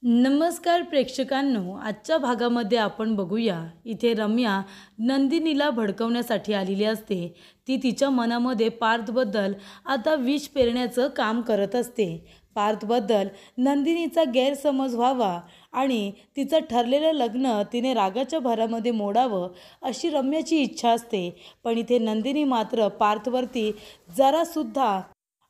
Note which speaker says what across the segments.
Speaker 1: नमस्कार प्रेक्षकांनो, आजच्या भागामध्ये आपण बघूया. इथे रम्या नंदिनीला भडकवण्यासाठी आलेली असते. ती तिच्या मनामध्ये पार्थबद्दल आता विष पेरण्याचं काम करत असते. पार्थबद्दल नंदिनीचा गैरसमज व्हावा आणि तिचं ठरलेलं लग्न तिने रागाच्या भरामध्ये मोडावं अशी रम्याची इच्छा असते. पण इथे नंदिनी मात्र पार्थवरती जरासुद्धा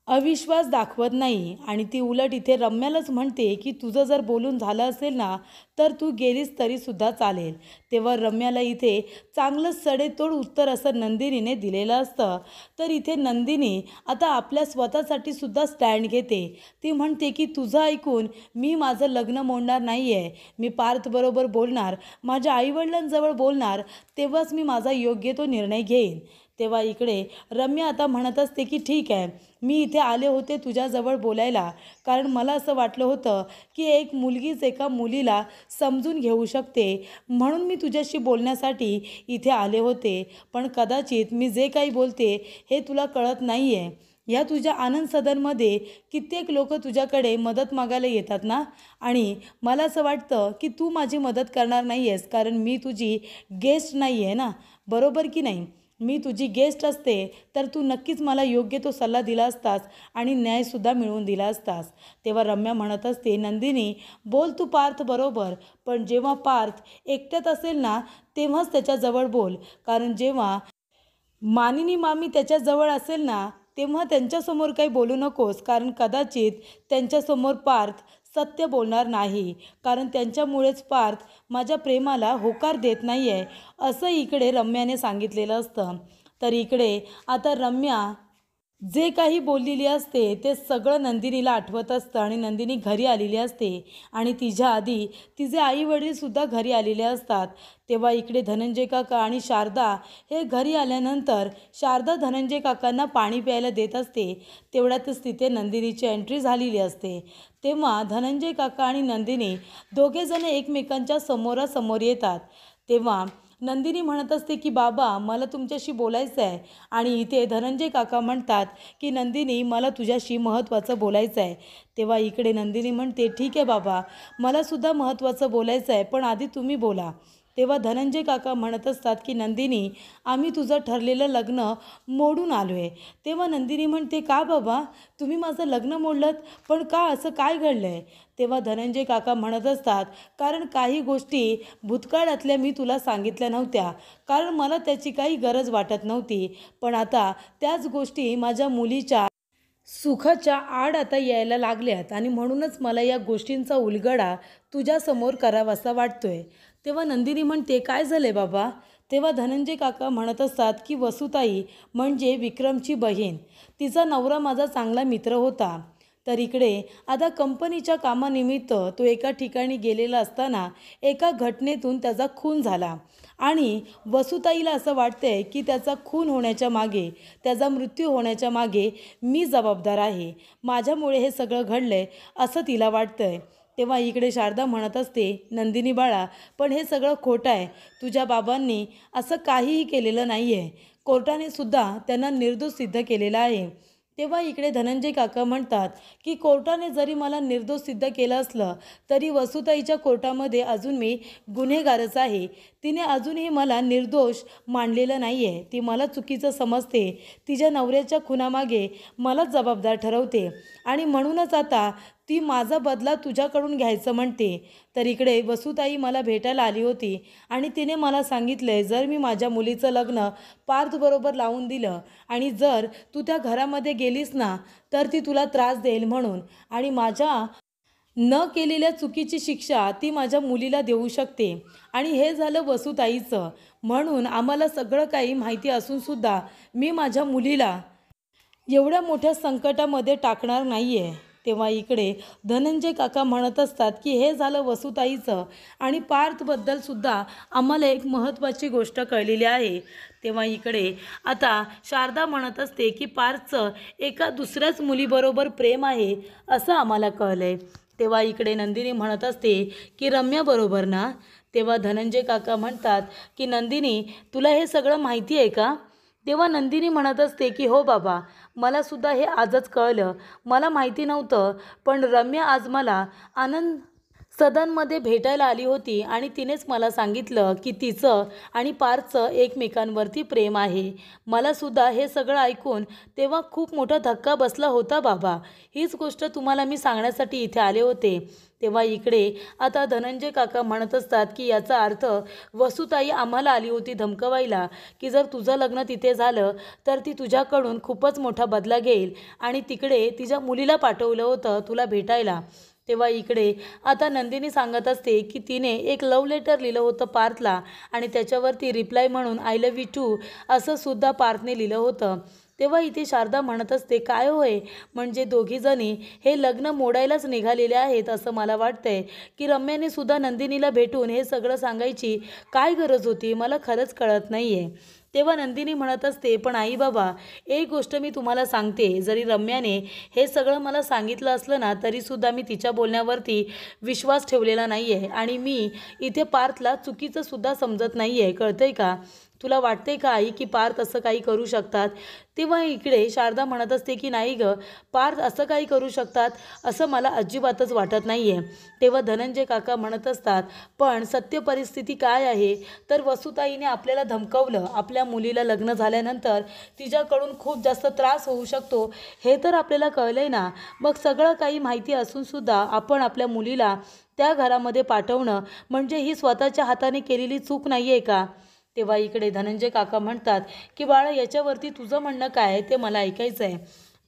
Speaker 1: अविश्वास दाखवत नाही आणि ती उलट इथे रम्यालाच म्हणते की तुझं जर बोलून झालं असेल ना तर तू गेलीस तरीसुद्धा चालेल. तेव्हा रम्याला इथे चांगलं सडेतोड उत्तर असं नंदिनीने दिलेलं असतं. तर इथे नंदिनी आता आपल्या स्वतःसाठी सुद्धा स्टँड घेते. ती म्हणते की तुझं ऐकून मी माझं लग्न मोडणार नाही आहे. मी पार्थबरोबर बोलणार, माझ्या आईवडिलांजवळ बोलणार, तेव्हाच मी माझा योग्य तो निर्णय घेईन. तेव्हा इकडे रम्या आता म्हणत असते की ठीक आहे, मी इथे आले होते तुझ्याजवळ बोलायला, कारण मला असं वाटलं होतं की एक मुलगीच एका मुलीला समजून घेऊ शकते, म्हणून मी तुझ्याशी बोलण्यासाठी इथे आले होते. पण कदाचित मी जे काही बोलते हे तुला कळत नाही आहे. ह्या तुझ्या आनंद सदनमध्ये कित्येक लोक तुझ्याकडे मदत मागायला येतात ना, आणि मला असं वाटतं की तू माझी मदत करणार नाही आहेस, कारण मी तुझी गेस्ट नाही आहे ना, बरोबर की नाही? मी तुझी गेस्ट असते तर तू नक्कीच मला योग्य तो सल्ला दिला असतास आणि न्यायसुद्धा मिळवून दिला असतास. तेव्हा रम्या म्हणत असते, नंदिनी बोल तू पार्थ बरोबर, पण जेव्हा पार्थ एकट्यात असेल ना तेव्हाच त्याच्याजवळ बोल, कारण जेव्हा मानिनी मामी त्याच्याजवळ असेल ना तेव्हा त्यांच्यासमोर काही बोलू नकोस, कारण कदाचित त्यांच्यासमोर पार्थ सत्य बोलणार नाही, कारण त्यांच्यामुळेच पार्थ माझ्या प्रेमाला होकार देत नाही आहे, असं इकडे रम्याने सांगितलेलं असतं. तर इकडे आता रम्या जे काही बोललेली असते ते सगळं नंदिनीला आठवत असतं आणि नंदिनी घरी आलेली असते आणि तिच्या आधी तिचे आई वडीलसुद्धा घरी आलेले असतात. तेव्हा इकडे धनंजय काका आणि शारदा हे घरी आल्यानंतर शारदा धनंजय काकांना पाणी प्यायला देत असते. तेवढ्यातच तिथे नंदिनीची एंट्री झालेली असते. तेव्हा धनंजय काका आणि नंदिनी दोघेजण एकमेकांच्या समोरासमोर येतात. तेव्हा नंदिनी म्हणत असते की बाबा मला तुमच्याशी बोलायचं आहे, आणि इथे धनंजय काका म्हणतात की नंदिनी मला तुझ्याशी महत्त्वाचं बोलायचं आहे. तेव्हा इकडे नंदिनी म्हणते ठीक आहे बाबा, मलासुद्धा महत्त्वाचं बोलायचं आहे, पण आधी तुम्ही बोला. तेव्हा धनंजय काका म्हणत असतात की नंदिनी आम्ही तुझं ठरलेलं लग्न मोडून आलो आहे. तेव्हा नंदिनी म्हणते का बाबा, तुम्ही माझं लग्न मोडलं, पण का, असं काय घडलं आहे? तेव्हा धनंजय काका म्हणत असतात कारण काही गोष्टी भूतकाळातल्या मी तुला सांगितल्या नव्हत्या, कारण मला त्याची काही गरज वाटत नव्हती, पण आता त्याच गोष्टी माझ्या मुलीच्या सुखाच्या आड आता यायला लागल्यात आणि म्हणूनच मला या गोष्टींचा उलगडा तुझ्यासमोर करावासा वाटतोय. तेव्हा नंदिनी म्हणते काय झाले बाबा? तेव्हा धनंजय काका म्हणत असतात की वसुताई म्हणजे विक्रमची बहीण, तिचा नवरा माझा चांगला मित्र होता. तर इकडे आता कंपनीच्या कामानिमित्त तो एका ठिकाणी गेलेला असताना एका घटनेतून त्याचा खून झाला आणि वसुताईला असं वाटतंय की त्याचा खून होण्याच्या मागे, त्याचा मृत्यू होण्याच्या मागे मी जबाबदार आहे, माझ्यामुळे हे सगळं घडलंय असं तिला वाटतंय. तेव्हा इकडे शारदा म्हणत असते नंदिनी बाळा, पण हे सगळं खोटं आहे. तुझ्या बाबांनी असं काहीही केलेलं नाही आहे. कोर्टाने सुद्धा त्यांना निर्दोष सिद्ध केलेलं आहे. तेव्हा इकडे धनंजय काका म्हणतात की कोर्टाने जरी मला निर्दोष सिद्ध केलं असलं तरी वसुताईच्या कोर्टामध्ये अजून मी गुन्हेगारच आहे. तिने अजूनही मला निर्दोष मानलेलं नाही आहे. ती मला चुकीचं समजते, तिच्या नवऱ्याच्या खुनामागे मलाच जबाबदार ठरवते आणि म्हणूनच आता ती माझा बदला तुझ्याकडून घ्यायचं म्हणते. तर इकडे वसुताई मला भेटायला आली होती आणि तिने मला सांगितलं जर मी माझ्या मुलीचं लग्न पार्थबरोबर लावून दिलं आणि जर तू त्या घरामध्ये गेलीस ना तर ती तुला त्रास देईल म्हणून, आणि माझ्या न केलेल्या चुकीची शिक्षा ती माझ्या मुलीला देऊ शकते. आणि हे झालं वसुताईचं, म्हणून आम्हाला सगळं काही माहिती असूनसुद्धा मी माझ्या मुलीला एवढ्या मोठ्या संकटामध्ये टाकणार नाही आहे. तेव्हा इकडे धनंजय काका म्हणत असतात की हे झालं वसुताईचं, आणि पार्थबद्दलसुद्धा आम्हाला एक महत्त्वाची गोष्ट कळलेली आहे. तेव्हा इकडे आता शारदा म्हणत असते की पार्थचं एका दुसऱ्याच मुलीबरोबर प्रेम आहे असं आम्हाला कळलं आहे. तेव्हा इकडे नंदिनी म्हणत असते की रम्याबरोबर ना? तेव्हा धनंजय काका म्हणतात की नंदिनी तुला हे सगळं माहिती आहे का? तेव्हा नंदिनी म्हणत असते की हो बाबा, मलासुद्धा हे आजच कळलं, मला माहिती नव्हतं, पण रम्या आज मला आनंद सदनमध्ये भेटायला आली होती आणि तिनेच मला सांगितलं की तिचं आणि पार्थचं एकमेकांवरती प्रेम आहे. मला सुद्धा हे सगळं ऐकून तेव्हा खूप मोठा धक्का बसला होता बाबा. हीच गोष्ट तुम्हाला मी सांगण्यासाठी इथे आले होते. तेव्हा इकडे आता धनंजय काका म्हणत असतात की याचा अर्थ वसुताई आम्हाला आली होती धमकवायला की जर तुझं लग्न तिथे झालं तर ती तुझ्याकडून खूपच मोठा बदला घेईल आणि तिकडे तिच्या मुलीला पाठवलं होतं तुला भेटायला. तेव्हा इकडे आता नंदिनी सांगत असते की तिने एक लव्ह लेटर लिहिलं होतं पार्थला आणि त्याच्यावरती रिप्लाय म्हणून आय लव्ह यू टू असं सुद्धा पार्थने लिहिलं होतं. तेव्हा इथे शारदा म्हणत असते काय होय म्हणजे दोघीजणी हे लग्न मोडायलाच निघालेले आहेत असं मला वाटतंय की रम्याने सुद्धा नंदिनीला भेटून हे सगळं सांगायची काय गरज होती मला खरंच कळत नाही आहे. तेव्हा नंदिनी म्हणत असते पण आई बाबा एक गोष्ट मी तुम्हाला सांगते जरी रम्याने हे सगळं मला सांगितलं असलं ना तरीसुद्धा मी तिच्या बोलण्यावरती विश्वास ठेवलेला नाही आहे आणि मी इथे पार्थला चुकीचं सुद्धा समजत नाही आहे कळतंय का. तुला वाटते का आई की पार्थ असं काही करू शकतात. तेव्हा इकडे शारदा म्हणत असते की नाही गं पार्थ असं काही करू शकतात असं मला अजिबातच वाटत नाही आहे. तेव्हा धनंजय काका म्हणत असतात पण सत्य परिस्थिती काय आहे तर वसुताईने आपल्याला धमकवलं आपल्या मुलीला लग्न झाल्यानंतर तिच्याकडून खूप जास्त त्रास होऊ शकतो हे तर आपल्याला कळलंय ना. मग सगळं काही माहिती असूनसुद्धा आपण आपल्या मुलीला त्या घरामध्ये पाठवणं म्हणजे ही स्वतःच्या हाताने केलेली चूक नाही आहे का. तेव्हा इकडे धनंजय काका म्हणतात की बाळा याच्यावरती तुझं म्हणणं काय आहे ते मला ऐकायचं आहे.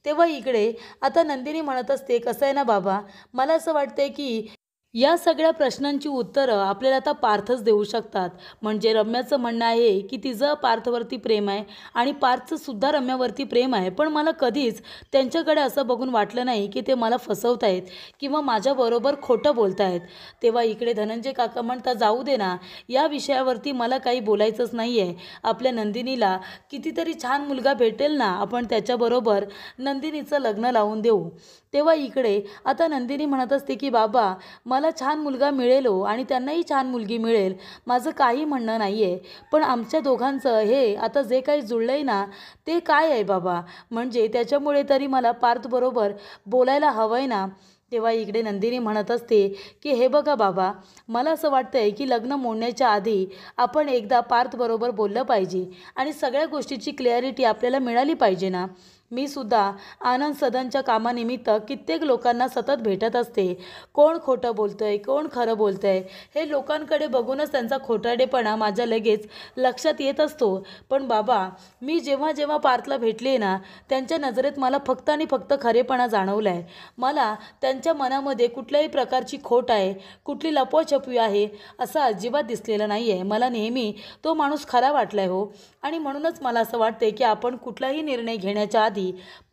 Speaker 1: तेव्हा इकडे आता नंदिनी म्हणत असते कसं आहे ना बाबा मला असं वाटतंय की या सगळ्या प्रश्नांची उत्तरं आपल्याला आता पार्थच देऊ शकतात. म्हणजे रम्याचं म्हणणं आहे की तिचं पार्थवरती प्रेम आहे आणि पार्थचं सुद्धा रम्यावरती प्रेम आहे पण मला कधीच त्यांच्याकडे असं बघून वाटलं नाही की ते मला फसवत आहेत किंवा माझ्याबरोबर खोटं बोलत आहेत. तेव्हा इकडे धनंजय काका म्हणतात जाऊ दे ना या विषयावरती मला काही बोलायचंच नाही आहे. आपल्या नंदिनीला कितीतरी छान मुलगा भेटेल ना आपण त्याच्याबरोबर नंदिनीचं लग्न लावून देऊ. तेव्हा इकडे आता नंदिनी म्हणत असते की बाबा मला छान मुलगा मिळेलो आणि त्यांनाही छान मुलगी मिळेल माझं काही म्हणणं नाही आहे पण आमच्या दोघांचं हे आता जे काही जुळलं आहे ना ते काय आहे बाबा म्हणजे त्याच्यामुळे तरी मला पार्थबरोबर बोलायला हवं आहे ना. तेव्हा इकडे नंदिनी म्हणत असते की हे बघा बाबा मला असं वाटतं आहे की लग्न मोडण्याच्या आधी आपण एकदा पार्थबरोबर बोललं पाहिजे आणि सगळ्या गोष्टीची क्लॅरिटी आपल्याला मिळाली पाहिजे ना. मी सुद्धा आनंद सदनच्या कामानिमित्त कित्येक लोकांना सतत भेटत असते. कोण खोटं बोलतंय कोण खरं बोलतंय हे लोकांकडे बघूनच त्यांचा खोटारडेपणा माझ्या लगेच लक्षात येत असतो. पण बाबा मी जेव्हा जेव्हा पार्थला भेटले ना त्यांच्या नजरेत मला फक्त आणि फक्त खरेपणा जाणवला आहे. मला त्यांच्या मनामध्ये कुठल्याही प्रकारची खोट आहे कुठली लपवाछपवी आहे असं अजिबात दिसलेलं नाही आहे. मला नेहमी तो माणूस खरा वाटला आहे हो आणि म्हणूनच मला असं वाटते की आपण कुठलाही निर्णय घेण्याच्या आधी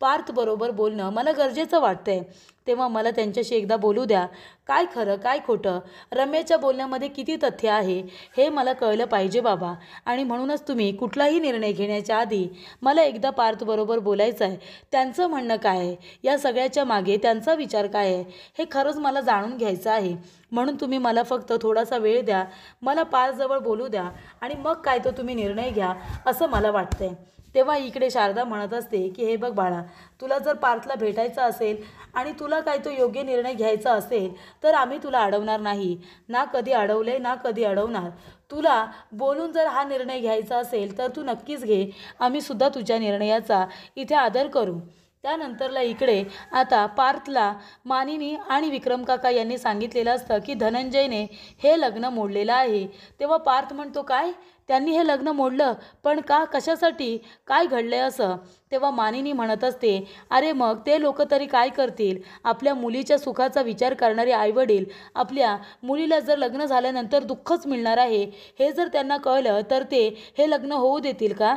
Speaker 1: पार्थबरोबर बोलणं मला गरजेचं वाटतंय. तेव्हा मला त्यांच्याशी एकदा बोलू द्या काय खरं काय खोटं रम्याच्या बोलण्यामध्ये किती तथ्य आहे हे मला कळलं पाहिजे बाबा आणि म्हणूनच तुम्ही कुठलाही निर्णय घेण्याच्या आधी मला एकदा पार्थबरोबर बोलायचं आहे. त्यांचं म्हणणं काय आहे या सगळ्याच्या मागे त्यांचा विचार काय आहे हे खरंच मला जाणून घ्यायचं आहे. म्हणून तुम्ही मला फक्त थोडासा वेळ द्या मला पार्थजवळ बोलू द्या आणि मग काय तो तुम्ही निर्णय घ्या असं मला वाटतंय. तेव्हा इकडे शारदा म्हणत असते की हे बघ बाळा तुला जर पार्थला भेटायचं असेल आणि तुला काय तो योग्य निर्णय घ्यायचा असेल तर आम्ही तुला अडवणार नाही ना कधी अडवले ना कधी अडवणार. तुला बोलून जर हा निर्णय घ्यायचा असेल तर तू नक्कीच घे आम्ही सुद्धा तुझ्या निर्णयाचा इथे आदर करू. त्यानंतरला इकडे आता पार्थला मानिनी आणि विक्रम काका यांनी सांगितलेलं असतं की धनंजयने हे लग्न मोडलेलं आहे. तेव्हा पार्थ म्हणतो काय त्यांनी हे लग्न मोडलं पण का कशासाठी काय घडलंय असं. तेव्हा मानिनी म्हणत असते अरे मग ते लोक तरी काय करतील आपल्या मुलीच्या सुखाचा विचार करणारे आईवडील आपल्या मुलीला जर लग्न झाल्यानंतर दुःखच मिळणार आहे हे जर त्यांना कळलं तर ते हे लग्न होऊ देतील का.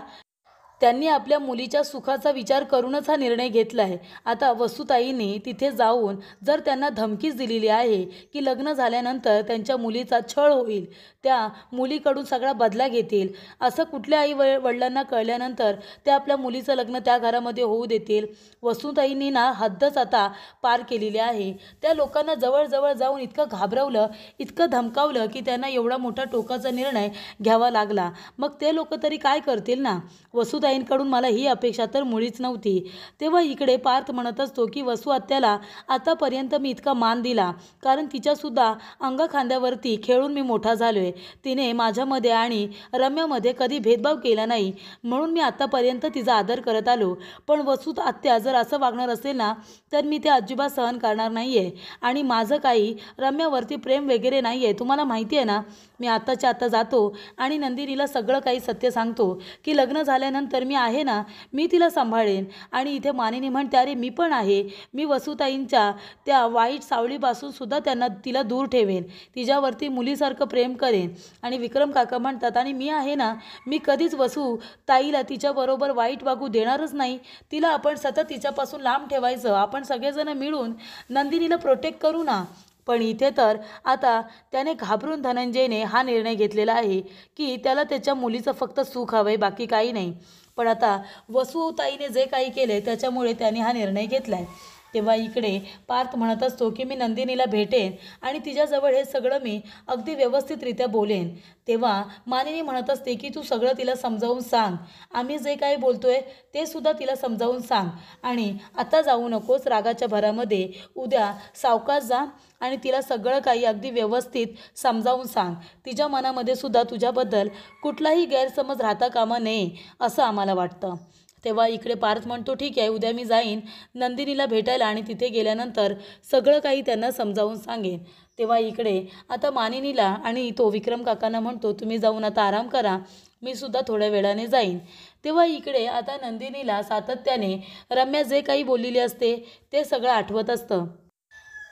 Speaker 1: त्यांनी आपल्या मुलीच्या सुखाचा विचार करूनच हा निर्णय घेतला आहे. आता वसुताईंनी तिथे जाऊन जर त्यांना धमकीच दिलेली आहे की लग्न झाल्यानंतर त्यांच्या मुलीचा छळ होईल त्या मुलीकडून सगळा बदला घेतील असं कुठल्या आई वडिलांना कळल्यानंतर ते आपल्या मुलीचं लग्न त्या घरामध्ये होऊ देतील. वसुताईंनी ना हद्दच आता पार केलेली आहे. त्या लोकांना जवळजवळ जाऊन इतकं घाबरवलं इतकं धमकावलं की त्यांना एवढा मोठा टोकाचा निर्णय घ्यावा लागला. मग ते लोक तरी काय करतील ना. वसुताई वसुताईंकडून मला ही अपेक्षा तर मुळीच नव्हती. तेव्हा इकडे पार्थ म्हणत असतो की वसू आत्याला आतापर्यंत मी इतका मान दिला कारण तिच्यासुद्धा अंगखांद्यावरती खेळून मी मोठा झालो आहे. तिने माझ्यामध्ये आणि रम्यामध्ये कधी भेदभाव केला नाही, म्हणून मी आत्तापर्यंत तिचा आदर करत आलो. पण वसू आत्या जर असं वागणार असेल ना तर मी ते अजिबात सहन करणार नाही आहे. आणि माझं काही रम्यावरती प्रेम वगैरे नाही आहे. तुम्हाला माहिती आहे ना, मी आत्ताच्या आत्ता जातो आणि नंदिनीला सगळं काही सत्य सांगतो की लग्न झाल्यानंतर मी आहे ना, मी तिला सांभाळेन. आणि इथे मानिनी म्हणते अरे मी पण आहे, मी वसुताईंच्या त्या वाईट सावळीपासून सुद्धा तिला दूर ठेवेन, तिच्यावरती मुलीसारखं प्रेम करेन. आणि विक्रम काका म्हणतात आणि मी आहे ना, मी कधीच वसुताईला तिच्याबरोबर वाईट वागू देणारच नाही. तिला आपण सतत तिच्यापासून लांब ठेवायचं, आपण सगळेजण मिळून नंदिनीला प्रोटेक्ट करू ना. पण इथे तर आता त्याने घाबरून धनंजयने हा निर्णय घेतलेला आहे की त्याला त्याच्या मुलीचं फक्त सुख हवं आहे, बाकी काही नाही. पण आता वसुताईने जे काही केले त्याच्यामुळे त्याने हा निर्णय घेतला आहे. तेव्हा इकडे पार्थ म्हणत असतो की मी नंदिनीला भेटेन आणि तिच्याजवळ हे सगळं मी अगदी व्यवस्थितरित्या बोलेन. तेव्हा मानिनी म्हणत असते की तू सगळं तिला समजावून सांग, आम्ही जे काही बोलतोय ते सुद्धा तिला समजावून सांग. आणि आता जाऊ नकोस रागाच्या भरामध्ये, उद्या सावकाश जा आणि तिला सगळं काही अगदी व्यवस्थित समजावून सांग. तिच्या मनामध्ये सुद्धा तुझ्याबद्दल कुठलाही गैरसमज राहता कामा नये असं आम्हाला वाटतं. तेव्हा इकडे पार्थ म्हणतो ठीक आहे, उद्या मी जाईन नंदिनीला भेटायला आणि तिथे गेल्यानंतर सगळं काही त्यांना समजावून सांगेन. तेव्हा इकडे आता मानिनीला आणि तो विक्रम काकांना म्हणतो तुम्ही जाऊन आता आराम करा, मी सुद्धा थोड्या वेळाने जाईन. तेव्हा इकडे आता नंदिनीला सातत्याने रम्या जे काही बोललेली असते ते सगळं आठवत असतं.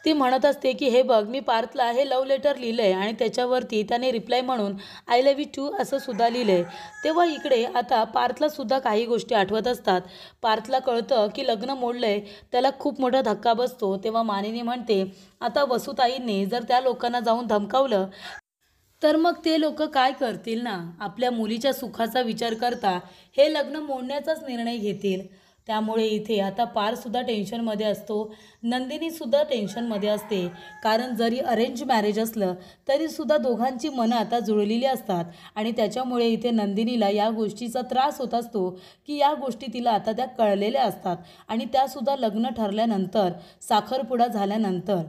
Speaker 1: ती म्हणत असते की हे बघ, मी पार्थला हे लव्ह लेटर लिहिलं आहे आणि त्याच्यावरती त्याने रिप्लाय म्हणून आय लव्ह यू टू असं सुद्धा लिहिलं आहे. तेव्हा इकडे आता पार्थलासुद्धा काही गोष्टी आठवत असतात. पार्थला कळतं की लग्न मोडलं आहे, त्याला खूप मोठा धक्का बसतो. तेव्हा मानिनी म्हणते आता वसुताईंनी जर त्या लोकांना जाऊन धमकावलं तर मग ते लोक काय करतील ना, आपल्या मुलीच्या सुखाचा विचार करता हे लग्न मोडण्याचाच निर्णय घेतील. त्यामुळे इथे आता पारसुद्धा टेन्शनमध्ये असतो, नंदिनीसुद्धा टेन्शनमध्ये असते. कारण जरी अरेंज मॅरेज असलं तरीसुद्धा दोघांची मनं आता जुळलेली असतात आणि त्याच्यामुळे इथे नंदिनीला या गोष्टीचा त्रास होत असतो की या गोष्टी तिला आता त्या कळलेल्या असतात आणि त्यासुद्धा लग्न ठरल्यानंतर, साखरपुडा झाल्यानंतर.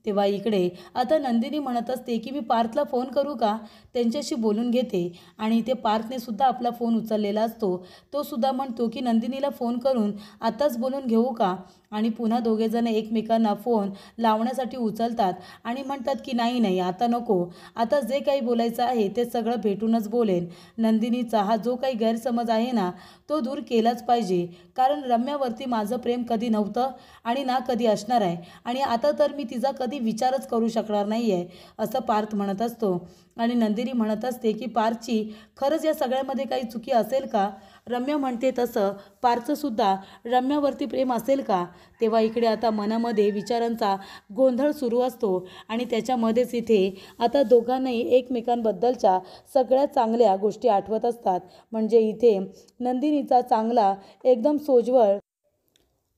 Speaker 1: तेव्हा इकडे आता नंदिनी म्हणत असते की मी पार्थला फोन करू का, त्यांच्याशी बोलून घेते. आणि इथे पार्थने सुद्धा आपला फोन उचललेला असतो. तो सुद्धा म्हणतो की नंदिनीला फोन करून आताच बोलून घेऊ का. आणि पुन्हा दोघेजण एकमेकांना फोन लावण्यासाठी उचलतात आणि म्हणतात की नाही नाही आता नको, आता जे काही बोलायचं आहे ते सगळं भेटूनच बोलेन. नंदिनीचा हा जो काही गैरसमज आहे ना तो दूर केलाच पाहिजे, कारण रम्यावरती माझं प्रेम कधी नव्हतं आणि ना कधी असणार आहे आणि आता तर मी तिचा कधी विचारच करू शकणार नाही आहे असं पार्थ म्हणत असतो. आणि नंदिनी म्हणत असते की पार्थची खरंच या सगळ्यामध्ये काही चुकी असेल का. रम्या म्हणते तसं पार्थचंसुद्धा रम्यावरती प्रेम असेल का. तेव्हा इकडे आता मनामध्ये विचारांचा गोंधळ सुरू असतो आणि त्याच्यामध्येच इथे आता दोघांनाही एकमेकांबद्दलच्या सगळ्या चांगल्या गोष्टी आठवत असतात. म्हणजे इथे नंदिनीचा चांगला एकदम सोज्वळ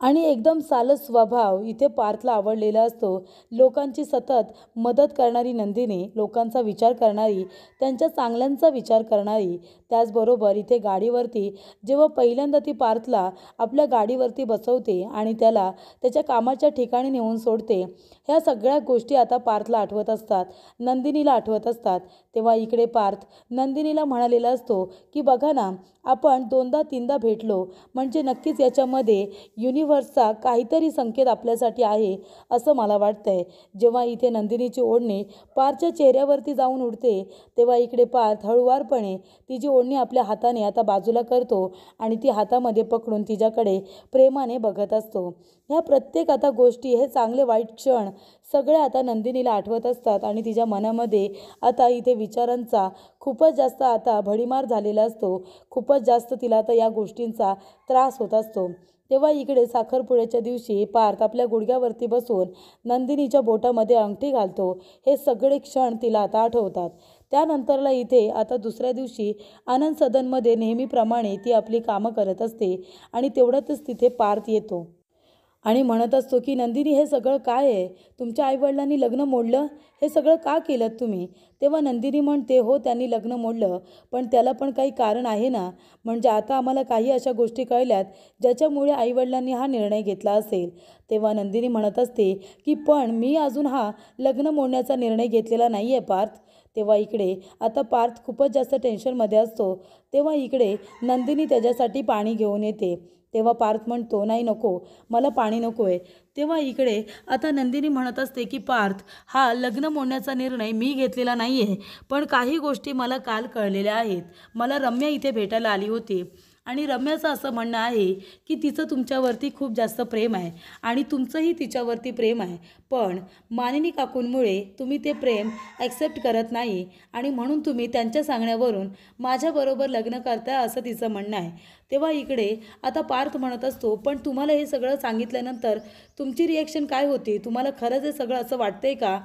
Speaker 1: आणि एकदम सालस स्वभाव इथे पार्थला आवडलेला असतो. लोकांची सतत मदत करणारी नंदिनी, लोकांचा विचार करणारी, त्यांच्या चांगल्यांचा विचार करणारी. त्याचबरोबर इथे गाडीवरती जेव्हा पहिल्यांदा ती पार्थला आपल्या गाडीवरती बसवते आणि त्याला त्याच्या कामाच्या ठिकाणी नेऊन सोडते, ह्या सगळ्या गोष्टी आता पार्थला आठवत असतात, नंदिनीला आठवत असतात. तेव्हा इकडे पार्थ नंदिनीला म्हणालेला असतो की बघा ना, आपण दोनदा तीनदा भेटलो म्हणजे नक्कीच याच्यामध्ये युनिव्हर्सचा काहीतरी संकेत आपल्यासाठी आहे असं मला वाटतंय. जेव्हा इथे नंदिनीची ओढणी पार्थच्या चेहऱ्यावरती जाऊन उडते तेव्हा इकडे पार्थ हळुवारपणे तिची ओढणी आपल्या हाताने आता बाजूला करतो आणि ती हातामध्ये पकडून तिच्याकडे प्रेमाने बघत असतो. ह्या प्रत्येक आता गोष्टी, हे चांगले वाईट क्षण सगळे आता नंदिनीला आठवत असतात आणि तिच्या मनामध्ये आता इथे विचारांचा खूपच जास्त आता भडीमार झालेला असतो. खूपच जास्त तिला आता या गोष्टींचा त्रास होत असतो. तेव्हा इकडे साखरपुड्याच्या दिवशी पार्थ आपल्या गुडघ्यावरती बसून नंदिनीच्या बोटामध्ये अंगठी घालतो. हे सगळे क्षण तिला आता आठवतात. त्यानंतरला इथे आता दुसऱ्या दिवशी आनंद सदनमध्ये नेहमीप्रमाणे ती आपली कामं करत असते आणि तेवढ्यातच तिथे पार्थ येतो आणि म्हणत असतो की नंदिनी हे सगळं काय आहे, तुमच्या आईवडिलांनी लग्न मोडलं, हे सगळं का केलं तुम्ही? तेव्हा नंदिनी म्हणते हो त्यांनी लग्न मोडलं, पण त्याला पण काही कारण आहे ना. म्हणजे आता आम्हाला काही अशा गोष्टी कळल्यात ज्याच्यामुळे आईवडिलांनी हा निर्णय घेतला असेल. तेव्हा नंदिनी म्हणत असते की पण मी अजून हा लग्न मोडण्याचा निर्णय घेतलेला नाही आहे पार्थ. तेव्हा इकडे आता पार्थ खूपच जास्त टेन्शनमध्ये असतो. तेव्हा इकडे नंदिनी त्याच्यासाठी पाणी घेऊन येते. तेव्हा पार्थ म्हणतो नाही नको, मला पाणी नको आहे. तेव्हा इकडे आता नंदिनी म्हणत असते की पार्थ हा लग्न मोडण्याचा निर्णय मी घेतलेला नाही आहे, पण काही गोष्टी मला काल कळलेल्या आहेत. मला रम्या इथे भेटायला आली होती आणि रम्याचं असं म्हणणं आहे की तिचं तुमच्यावरती खूप जास्त प्रेम आहे आणि तुमचंही तिच्यावरती प्रेम आहे, पण मानिनी काकूंमुळे तुम्ही ते प्रेम ॲक्सेप्ट करत नाही आणि म्हणून तुम्ही त्यांच्या सांगण्यावरून माझ्याबरोबर लग्न करताय असं तिचं म्हणणं आहे. तेव्हा इकडे आता पार्थ म्हणत असतो पण तुम्हाला हे सगळं सांगितल्यानंतर तुमची रिॲक्शन काय होती? तुम्हाला खरंच हे सगळं असं वाटतंय का?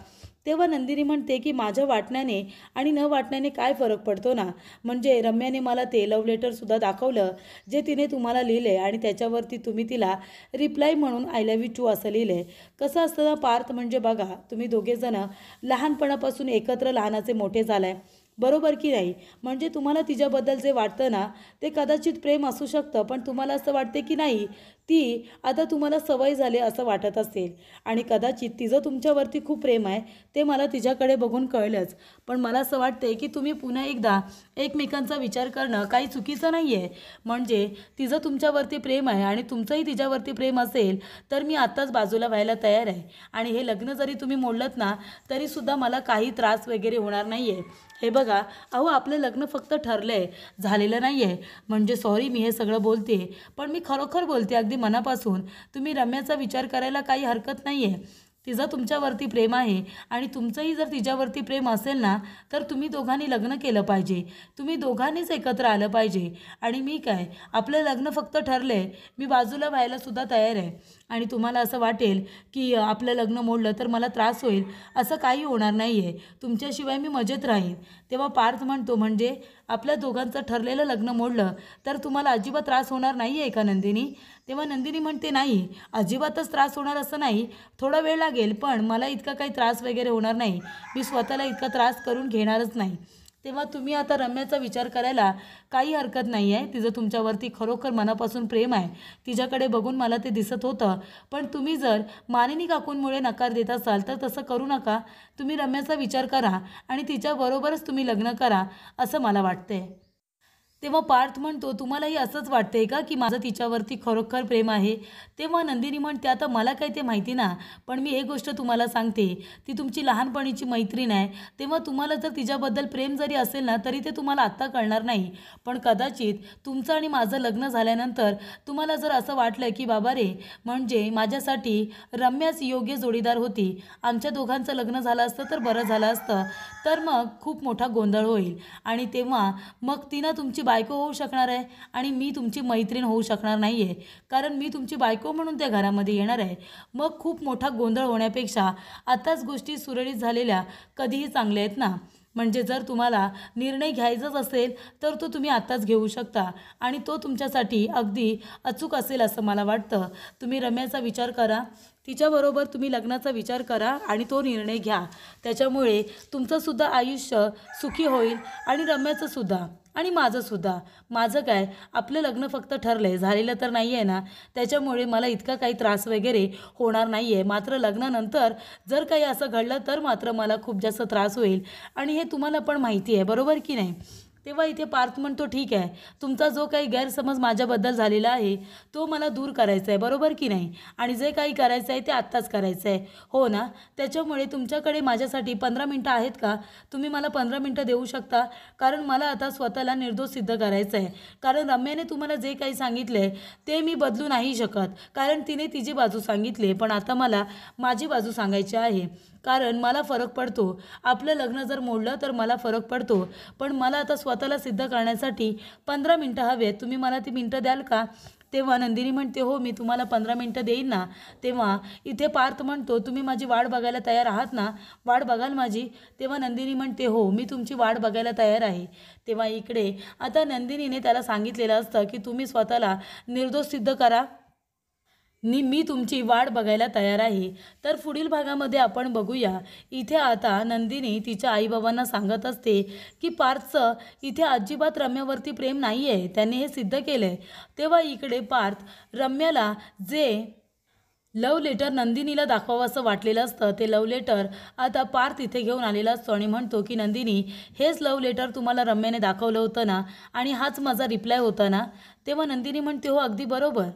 Speaker 1: तेव्हा नंदिनी म्हणते की माझ्या वाटण्याने आणि न वाटण्याने काय फरक पडतो ना. म्हणजे रम्याने मला ते लव्ह लेटरसुद्धा दाखवलं जे तिने तुम्हाला लिहिलं आहे आणि त्याच्यावरती तुम्ही तिला रिप्लाय म्हणून आय लव्ह यू टू असं लिहिलं आहे. कसं असतं ना पार्थ, म्हणजे बघा तुम्ही दोघेजणं लहानपणापासून एकत्र लहानाचे मोठे झालाय, बरोबर की नाही? म्हणजे तुम्हाला तिच्याबद्दल जे वाटतं ना ते कदाचित प्रेम असू शकतं, पण तुम्हाला असं वाटते की नाही ती आता तुम्हाला सवय झाली असं वाटत असेल आणि कदाचित तिचं तुमच्यावरती खूप प्रेम आहे ते मला तिच्याकडे बघून कळलंच. पण मला असं वाटते की तुम्ही पुन्हा एकदा एकमेकांचा विचार करणं काही चुकीचं नाही आहे. म्हणजे तिचं तुमच्यावरती प्रेम आहे आणि तुमचंही तिच्यावरती प्रेम असेल तर मी आत्ताच बाजूला व्हायला तयार आहे आणि हे लग्न जरी तुम्ही मोडलंत ना तरीसुद्धा मला काही त्रास वगैरे होणार नाही आहे. हे बघा अहो आपलं लग्न फक्त ठरलं आहे, झालेलं नाही आहे. म्हणजे सॉरी मी हे सगळं बोलते, पण मी खरोखर बोलते अगदी मनापासून. तुम्ही रम्याचा विचार करायला काही हरकत नाही आहे. तिचं तुमच्यावरती प्रेम आहे आणि तुमचंही जर तिच्यावरती प्रेम असेल ना तर तुम्ही दोघांनी लग्न केलं पाहिजे, तुम्ही दोघांनीच एकत्र आलं पाहिजे. आणि मी काय, आपलं लग्न फक्त ठरलं आहे, मी बाजूला व्हायलासुद्धा तयार आहे. आणि तुम्हाला असं वाटेल की आपलं लग्न मोडलं तर मला त्रास होईल, असं काही होणार नाही आहे. तुमच्याशिवाय मी मजेत राहीन. तेव्हा पार्थ म्हणतो म्हणजे आपल्या दोघांचं ठरलेलं लग्न मोडलं तर तुम्हाला अजिबात त्रास होणार नाही आहे का नंदिनी? तेव्हा नंदिनी म्हणते नाही, अजिबातच त्रास होणार असं नाही, थोडा वेळ लागेल पण मला इतका काही त्रास वगैरे होणार नाही, मी स्वतःला इतका त्रास करून घेणारच नाही. तेव्हा तुम्ही आता रम्याचा विचार करायला काही हरकत नाही आहे. तिचं तुमच्यावरती खरोखर मनापासून प्रेम आहे, तिच्याकडे बघून मला ते दिसत होतं. पण तुम्ही जर मानिनी काकूंमुळे नकार देत असाल तर तसं करू नका. तुम्ही रम्याचा विचार करा आणि तिच्याबरोबरच तुम्ही लग्न करा असं मला वाटतंय. तेव्हा पार्थ म्हणतो तुम्हालाही असंच वाटतंय का की माझं तिच्यावरती खरोखर प्रेम आहे? तेव्हा नंदिनी म्हणते आता मला काही ते माहिती ना, पण मी एक गोष्ट तुम्हाला सांगते, ती तुमची लहानपणीची मैत्रीण आहे. तेव्हा तुम्हाला जर तिच्याबद्दल प्रेम जरी असेल ना तरी ते तुम्हाला आत्ता कळणार नाही, पण कदाचित तुमचं आणि माझं लग्न झाल्यानंतर तुम्हाला जर असं वाटलं की बाबा रे, म्हणजे माझ्यासाठी रम्याच योग्य जोडीदार होती, आमच्या दोघांचं लग्न झालं असतं तर बरं झालं असतं, तर मग खूप मोठा गोंधळ होईल आणि तेव्हा मग तिनं तुमची बायको होऊ शकणार आहे आणि मी तुमची मैत्रीण होऊ शकणार नाही आहे, कारण मी तुमची बायको म्हणून त्या घरामध्ये येणार आहे. मग खूप मोठा गोंधळ होण्यापेक्षा आताच गोष्टी सुरळीत झालेल्या कधीही चांगल्या आहेत ना. म्हणजे जर तुम्हाला निर्णय घ्यायचाच असेल तर तो तुम्ही आत्ताच घेऊ शकता आणि तो तुमच्यासाठी अगदी अचूक असेल असं मला वाटतं. तुम्ही रम्याचा विचार करा, तिच्याबरोबर तुम्ही लग्नाचा विचार करा आणि तो निर्णय घ्या. त्याच्यामुळे तुमचंसुद्धा आयुष्य सुखी होईल आणि रम्याचंसुद्धा आणि माझंसुद्धा. माझं काय, आपलं लग्न फक्त ठरलं आहे, झालेलं तर नाही आहे ना, त्याच्यामुळे मला इतका काही त्रास वगैरे होणार नाही आहे. मात्र लग्नानंतर जर काही असं घडलं तर मात्र मला खूप जास्त त्रास होईल आणि हे तुम्हाला पण माहिती आहे, बरोबर की नाही? तेव्हा इथे पार्थ म्हणतो ठीक आहे, तुमचा जो काही गैरसमज माझ्याबद्दल झालेला आहे तो मला दूर करायचा आहे, बरोबर की नाही? आणि जे काही करायचं आहे ते आत्ताच करायचं आहे, हो ना? त्याच्यामुळे तुमच्याकडे माझ्यासाठी 15 मिनटं आहेत का? तुम्ही मला 15 मिनटं देऊ शकता? कारण मला आता स्वतःला निर्दोष सिद्ध करायचं आहे. कारण रम्याने तुम्हाला जे काही सांगितलं आहे ते मी बदलू नाही शकत, कारण तिने तिची बाजू सांगितली, पण आता मला माझी बाजू सांगायची आहे. कारण मला फरक पडतो, आपलं लग्न जर मोडलं तर मला फरक पडतो, पण मला आता स्वतःला सिद्ध करण्यासाठी 15 मिनटं हवेत. तुम्ही मला ती मिनटं द्याल का? तेव्हा नंदिनी म्हणते हो मी तुम्हाला 15 मिनटं देईन ना. तेव्हा इथे पार्थ म्हणतो तुम्ही माझी वाट बघायला तयार आहात ना, वाट बघाल माझी? तेव्हा नंदिनी म्हणते हो मी तुमची वाट बघायला तयार आहे. तेव्हा इकडे आता नंदिनीने त्याला सांगितलेलं असतं की तुम्ही स्वतःला निर्दोष सिद्ध करा, मी तुमची वाट बघायला तयार आहे. तर पुढील भागामध्ये आपण बघूया. इथे आता नंदिनी तिच्या आईबाबांना सांगत असते की पार्थचं इथे अजिबात रम्यावरती प्रेम नाही आहे, त्याने हे सिद्ध केलं आहे. तेव्हा इकडे पार्थ रम्याला जे लव्ह लेटर नंदिनीला दाखवावं असं वाटलेलं असतं, ते लव्ह लेटर आता पार्थ इथे घेऊन आलेला असतो आणि म्हणतो की नंदिनी, हेच लव्ह लेटर तुम्हाला रम्याने दाखवलं होतं ना, आणि हाच माझा रिप्लाय होता ना. तेव्हा नंदिनी म्हणते, हो अगदी बरोबर.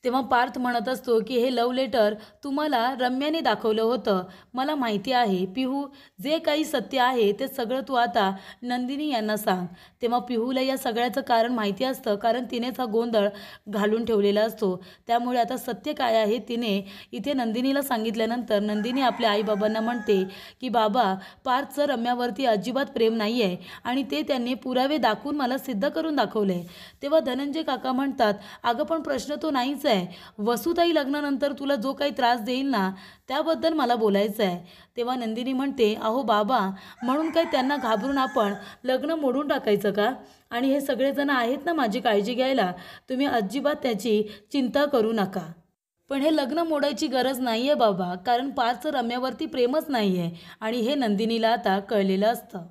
Speaker 1: तेव्हा पार्थ म्हणत असतो की हे लव्ह लेटर तुम्हाला रम्याने दाखवलं होतं, मला माहिती आहे. पिहू, जे काही सत्य आहे ते सगळं तू आता नंदिनी यांना सांग. तेव्हा पिहूला या सगळ्याचं कारण माहिती असतं, कारण तिनेच हा गोंधळ घालून ठेवलेला असतो. त्यामुळे आता सत्य काय आहे तिने इथे नंदिनीला सांगितल्यानंतर नंदिनी आपल्या आईबाबांना म्हणते की बाबा, पार्थचं रम्यावरती अजिबात प्रेम नाही आहे आणि ते त्यांनी पुरावे दाखवून मला सिद्ध करून दाखवले. तेव्हा धनंजय काका म्हणतात, अगं पण प्रश्न तो नाहीच आहे. वसुताई लग्नानंतर तुला जो काही त्रास देईल ना, त्याबद्दल मला बोलायचं आहे. तेव्हा नंदिनी म्हणते, अहो बाबा, म्हणून काय त्यांना घाबरून आपण लग्न मोडून टाकायचं का? आणि हे सगळेजण आहेत ना माझी काळजी घ्यायला, तुम्ही अजिबात त्याची चिंता करू नका. पण हे लग्न मोडायची गरज नाही आहे बाबा, कारण पार्थचं रम्यावरती प्रेमच नाही आहे आणि हे नंदिनीला आता कळलेलं असतं.